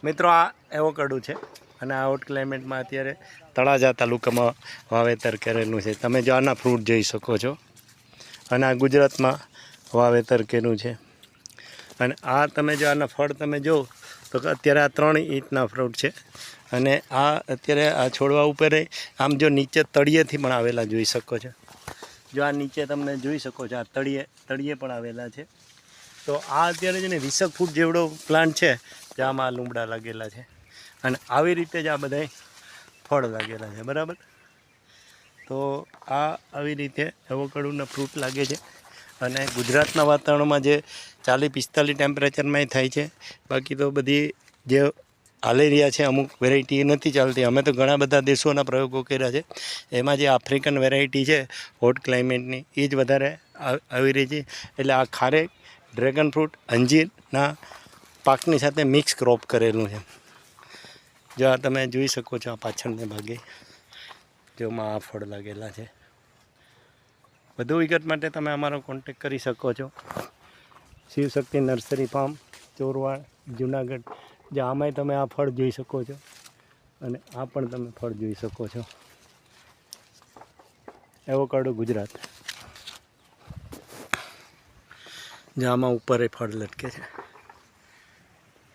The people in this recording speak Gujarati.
મિત્રો આ એવોકાડો છે અને આ હોટ ક્લાઇમેટમાં અત્યારે તળાજા તાલુકામાં વાવેતર કરેલું છે. તમે જો આના ફ્રૂટ જોઈ શકો છો અને આ ગુજરાતમાં વાવેતર કર્યું છે. અને આ તમે જો આના ફળ તમે જો તો અત્યારે આ 3 ઇંચના ફ્રૂટ છે અને આ અત્યારે આ છોડવા ઉપર આમ જો નીચે તળિયેથી પણ આવેલા જોઈ શકો છો. જો આ નીચે તમને જોઈ શકો છો આ તળિયે પણ આવેલા છે. તો આ અત્યારે છે ને 20 ફૂટ જેવડો પ્લાન્ટ છે જ્યાં આ લીમડા લાગેલા છે અને આવી રીતે જ આ બધા ફળ લાગેલા છે. બરાબર, તો આ આવી રીતે એવોકાડોના ફ્રૂટ લાગે છે અને ગુજરાતના વાતાવરણમાં જે 40-45 ટેમ્પરેચરમાં થાય છે. બાકી તો બધી જે હાલી રહ્યા છે અમુક વેરાયટી નથી ચાલતી. અમે તો ઘણા બધા દેશોના પ્રયોગો કર્યા છે. એમાં જે આફ્રિકન વેરાયટી છે હોટ ક્લાઇમેટની એ જ વધારે આવી રહી છે. એટલે આ ખારેક, ડ્રેગન ફ્રૂટ, અંજીરના પાકની સાથે મિક્સ ક્રોપ કરેલું છે. જો આ તમે જોઈ શકો છો આ પાછળને ભાગે જેમાં આ ફળ લાગેલા છે. વધુ વિગત માટે તમે અમારો કોન્ટેક કરી શકો છો. Shivshakti nursery farm, Chorwad, Junagadh. જે આમાંય તમે આ ફળ જોઈ શકો છો અને આ પણ તમે ફળ જોઈ શકો છો. એવોકાડો ગુજરાત. જે આમાં ઉપર એ ફળ લટકે છે.